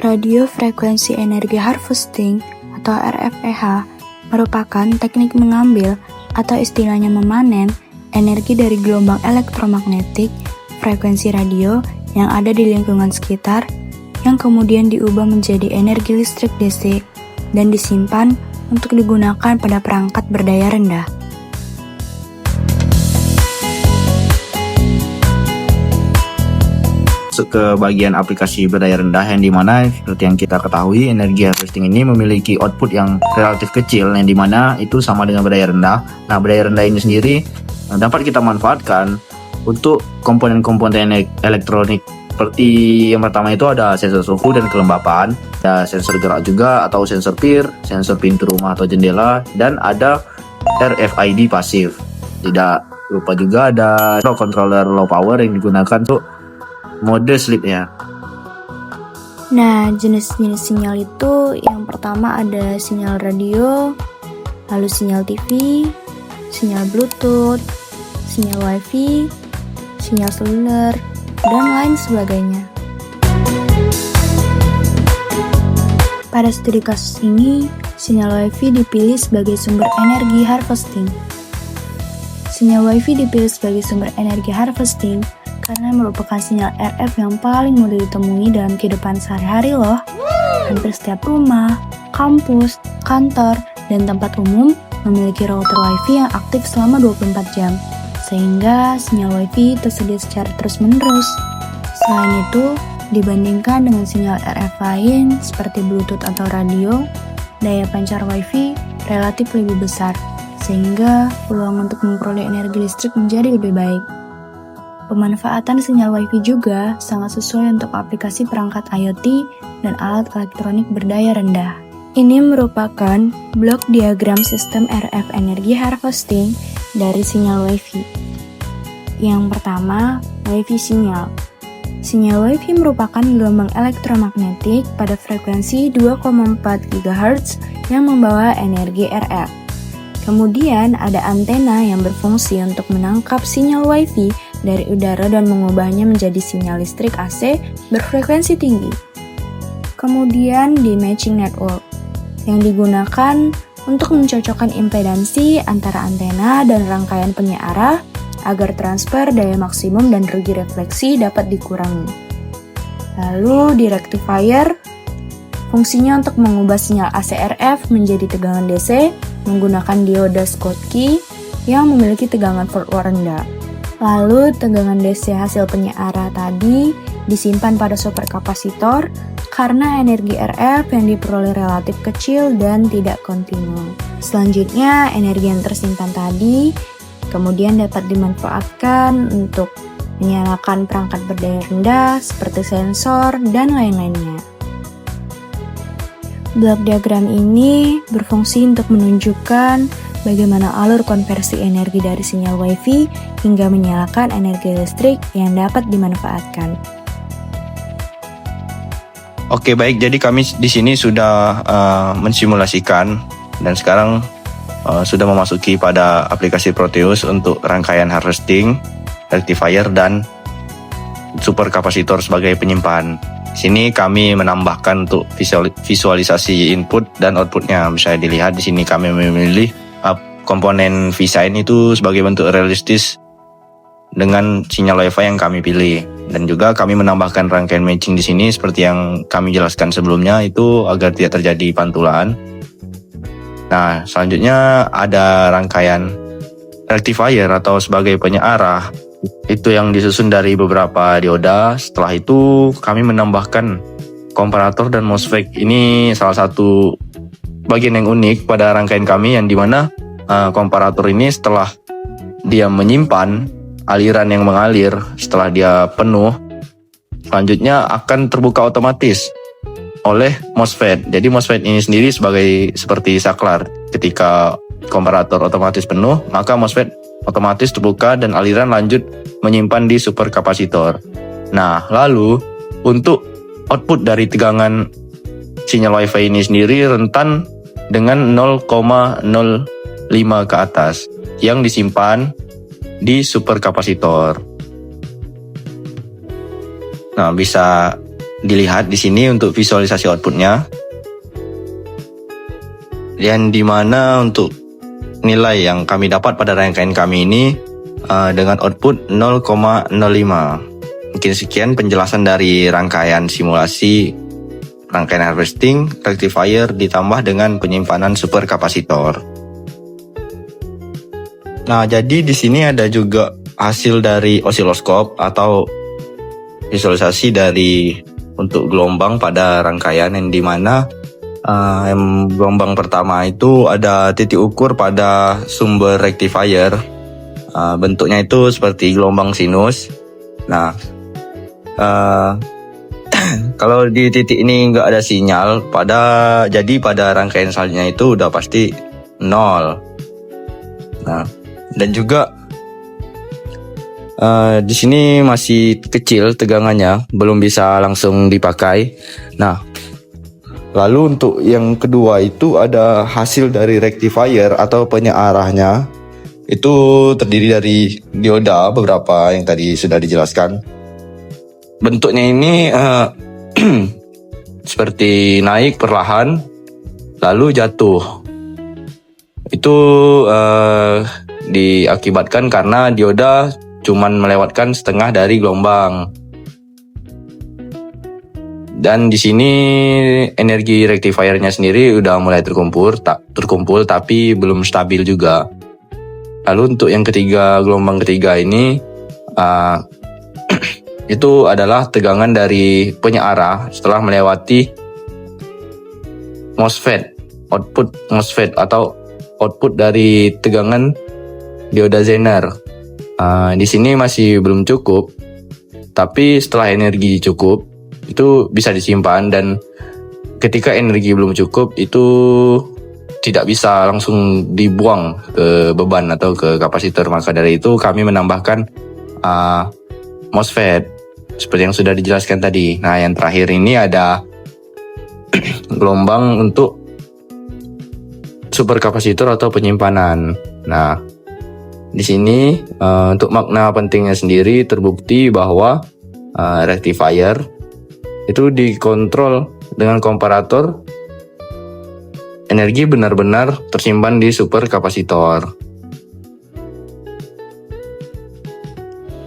Radio Frekuensi Energi Harvesting atau RFEH merupakan teknik mengambil atau istilahnya memanen energi dari gelombang elektromagnetik frekuensi radio yang ada di lingkungan sekitar yang kemudian diubah menjadi energi listrik DC dan disimpan untuk digunakan pada perangkat berdaya rendah. Ke bagian aplikasi berdaya rendah yang dimana seperti yang kita ketahui energi harvesting ini memiliki output yang relatif kecil yang dimana itu sama dengan berdaya rendah. Nah, berdaya rendah ini sendiri dapat kita manfaatkan untuk komponen-komponen elektronik seperti yang pertama itu ada sensor suhu dan kelembapan, ada sensor gerak juga atau sensor PIR, sensor pintu rumah atau jendela, dan ada RFID pasif. Tidak lupa juga ada controller low power yang digunakan untuk mode sleep ya. Nah, jenis-jenis sinyal itu yang pertama ada sinyal radio, lalu sinyal TV, sinyal Bluetooth, sinyal Wi-Fi, sinyal seluler, dan lain sebagainya. Pada studi kasus ini, sinyal Wi-Fi dipilih sebagai sumber energi harvesting. Sinyal Wi-Fi dipilih sebagai sumber energi harvesting karena merupakan sinyal RF yang paling mudah ditemui dalam kehidupan sehari-hari loh. Hampir setiap rumah, kampus, kantor, dan tempat umum memiliki router Wi-Fi yang aktif selama 24 jam, sehingga sinyal Wi-Fi tersedia secara terus-menerus. Selain itu, dibandingkan dengan sinyal RF lain seperti Bluetooth atau radio, daya pancar Wi-Fi relatif lebih besar, sehingga peluang untuk memperoleh energi listrik menjadi lebih baik. Pemanfaatan sinyal Wi-Fi juga sangat sesuai untuk aplikasi perangkat IoT dan alat elektronik berdaya rendah. Ini merupakan blok diagram sistem RF energi harvesting dari sinyal Wi-Fi. Yang pertama, Wi-Fi sinyal. Sinyal Wi-Fi merupakan gelombang elektromagnetik pada frekuensi 2,4 GHz yang membawa energi RF. Kemudian ada antena yang berfungsi untuk menangkap sinyal Wi-Fi dari udara dan mengubahnya menjadi sinyal listrik AC berfrekuensi tinggi. Kemudian di matching network yang digunakan untuk mencocokkan impedansi antara antena dan rangkaian penyiarah agar transfer daya maksimum dan rugi refleksi dapat dikurangi. Lalu di rectifier, fungsinya untuk mengubah sinyal AC RF menjadi tegangan DC menggunakan dioda Schottky yang memiliki tegangan forward rendah. Lalu tegangan DC hasil penyiarah tadi disimpan pada superkapasitor karena energi RF yang diperoleh relatif kecil dan tidak kontinu. Selanjutnya, energi yang tersimpan tadi kemudian dapat dimanfaatkan untuk menyalakan perangkat berdaya rendah seperti sensor dan lain-lainnya. Blok diagram ini berfungsi untuk menunjukkan bagaimana alur konversi energi dari sinyal Wi-Fi hingga menyalakan energi listrik yang dapat dimanfaatkan. Oke, baik. Jadi kami di sini sudah mensimulasikan dan sekarang sudah memasuki pada aplikasi Proteus untuk rangkaian harvesting, rectifier, dan superkapasitor sebagai penyimpan. Di sini kami menambahkan untuk visualisasi input dan outputnya. Bisa dilihat di sini kami memilih komponen V-Sign itu sebagai bentuk realistis dengan sinyal Wi-Fi yang kami pilih. Dan juga kami menambahkan rangkaian matching di sini seperti yang kami jelaskan sebelumnya itu agar tidak terjadi pantulan. Nah, selanjutnya ada rangkaian rectifier atau sebagai penyiarah. Itu yang disusun dari beberapa dioda. Setelah itu kami menambahkan komparator dan MOSFET. Ini salah satu bagian yang unik pada rangkaian kami yang dimana komparator ini setelah dia menyimpan aliran yang mengalir setelah dia penuh, selanjutnya akan terbuka otomatis oleh MOSFET. Jadi MOSFET ini sendiri seperti saklar. Ketika komparator otomatis penuh, maka MOSFET otomatis terbuka dan aliran lanjut menyimpan di superkapasitor. Nah, lalu untuk output dari tegangan sinyal Wi-Fi ini sendiri rentan dengan 0,05 ke atas yang disimpan di superkapasitor. Nah, bisa dilihat di sini untuk visualisasi outputnya, yang dimana untuk nilai yang kami dapat pada rangkaian kami ini dengan output 0,05. Mungkin sekian penjelasan dari rangkaian simulasi rangkaian harvesting, rectifier ditambah dengan penyimpanan superkapasitor. Nah, jadi di sini ada juga hasil dari osiloskop atau visualisasi dari untuk gelombang pada rangkaian, yang dimana gelombang pertama itu ada titik ukur pada sumber rectifier. Bentuknya itu seperti gelombang sinus. Nah, kalau di titik ini nggak ada sinyal, jadi pada rangkaian selanjutnya itu udah pasti 0. Nah, dan juga di sini masih kecil tegangannya, belum bisa langsung dipakai. Nah, lalu untuk yang kedua itu ada hasil dari rectifier atau penyearahnya. Itu terdiri dari dioda beberapa yang tadi sudah dijelaskan. Bentuknya ini seperti naik perlahan lalu jatuh. Itu diakibatkan karena dioda cuman melewatkan setengah dari gelombang. Dan di sini energi rectifiernya sendiri udah mulai terkumpul tapi belum stabil juga. Lalu untuk yang ketiga, gelombang ketiga ini itu adalah tegangan dari penyearah setelah melewati MOSFET, output MOSFET atau output dari tegangan dioda Zener. Di sini masih belum cukup, tapi setelah energi cukup itu bisa disimpan, dan ketika energi belum cukup itu tidak bisa langsung dibuang ke beban atau ke kapasitor. Maka dari itu kami menambahkan MOSFET seperti yang sudah dijelaskan tadi. Nah, yang terakhir ini ada gelombang untuk superkapasitor atau penyimpanan. Nah, di sini untuk makna pentingnya sendiri terbukti bahwa rectifier itu dikontrol dengan komparator, energi benar-benar tersimpan di superkapasitor.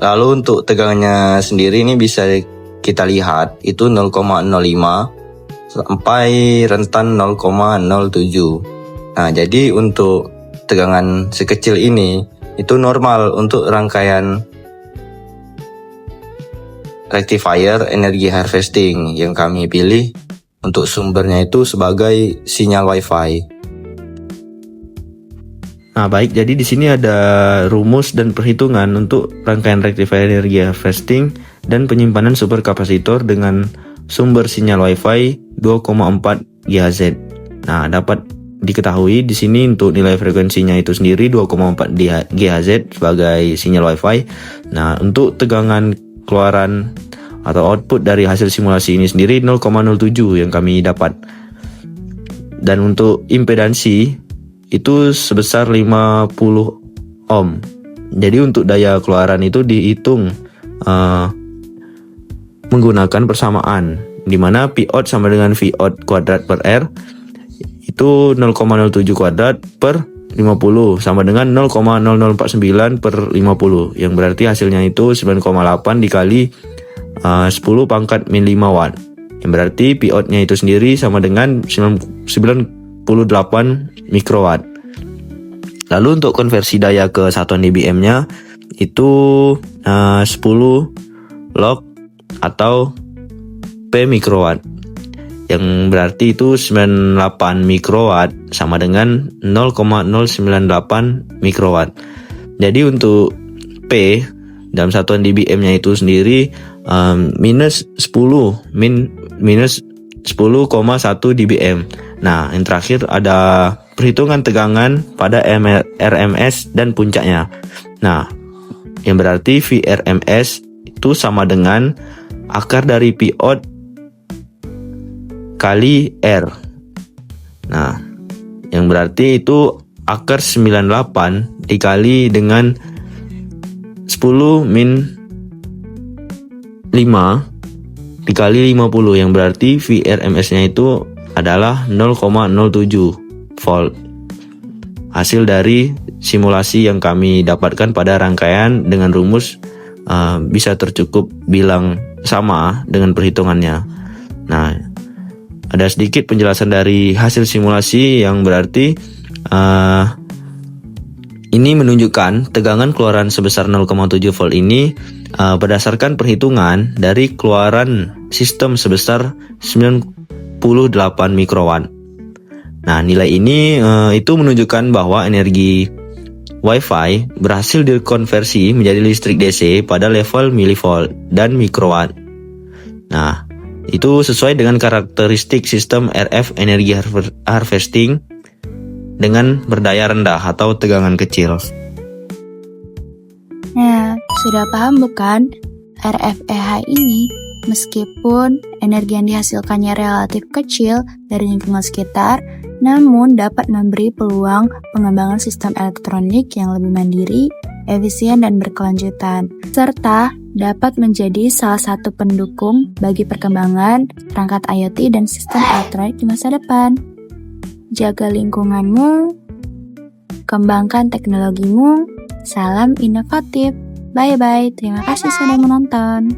Lalu untuk tegangannya sendiri ini bisa kita lihat itu 0,05 sampai rentan 0,07. Nah, jadi untuk tegangan sekecil ini itu normal untuk rangkaian rectifier energi harvesting yang kami pilih untuk sumbernya itu sebagai sinyal Wi-Fi. Nah, baik, jadi di sini ada rumus dan perhitungan untuk rangkaian rectifier energi harvesting dan penyimpanan superkapasitor dengan sumber sinyal Wi-Fi 2,4 GHz. Nah, dapat diketahui di sini untuk nilai frekuensinya itu sendiri 2,4 GHz sebagai sinyal Wi-Fi. Nah, untuk tegangan keluaran atau output dari hasil simulasi ini sendiri 0,07 yang kami dapat. Dan untuk impedansi itu sebesar 50 ohm. Jadi untuk daya keluaran itu dihitung menggunakan persamaan, di mana Pout sama dengan Vout kuadrat per R itu 0,07 kuadrat per 50 sama dengan 0,0049 per 50, yang berarti hasilnya itu 9,8 dikali 10 pangkat min 5 watt, yang berarti Pout-nya itu sendiri sama dengan 98 mikrowatt. Lalu untuk konversi daya ke satuan dBm-nya itu 10 log atau P mikrowatt, yang berarti itu 98 mikrowatt sama dengan 0,098 mikrowatt. Jadi untuk P dalam satuan dBm-nya itu sendiri minus 10 10,1 dBm. Nah, yang terakhir ada perhitungan tegangan pada RMS dan puncaknya. Nah, yang berarti VRMS itu sama dengan akar dari Pout kali R. Nah, yang berarti itu akar 98 dikali dengan 10 min 5 dikali 50 yang berarti VRMS-nya itu adalah 0,07 volt. Hasil dari simulasi yang kami dapatkan pada rangkaian dengan rumus bisa tercukup bilang sama dengan perhitungannya. Nah, ada sedikit penjelasan dari hasil simulasi yang berarti ini menunjukkan tegangan keluaran sebesar 0,7 volt ini berdasarkan perhitungan dari keluaran sistem sebesar 98 mikrowatt. Nah, nilai ini itu menunjukkan bahwa energi Wi-Fi berhasil dikonversi menjadi listrik DC pada level milivolt dan mikrowatt. Nah, itu sesuai dengan karakteristik sistem RF energy harvesting dengan berdaya rendah atau tegangan kecil. Nah, sudah paham bukan? RFEH ini meskipun energi yang dihasilkannya relatif kecil dari lingkungan sekitar, namun dapat memberi peluang pengembangan sistem elektronik yang lebih mandiri, efisien, dan berkelanjutan, serta dapat menjadi salah satu pendukung bagi perkembangan perangkat IoT dan sistem elektronik di masa depan. Jaga lingkunganmu, kembangkan teknologimu, salam inovatif. Bye-bye, terima kasih sudah menonton.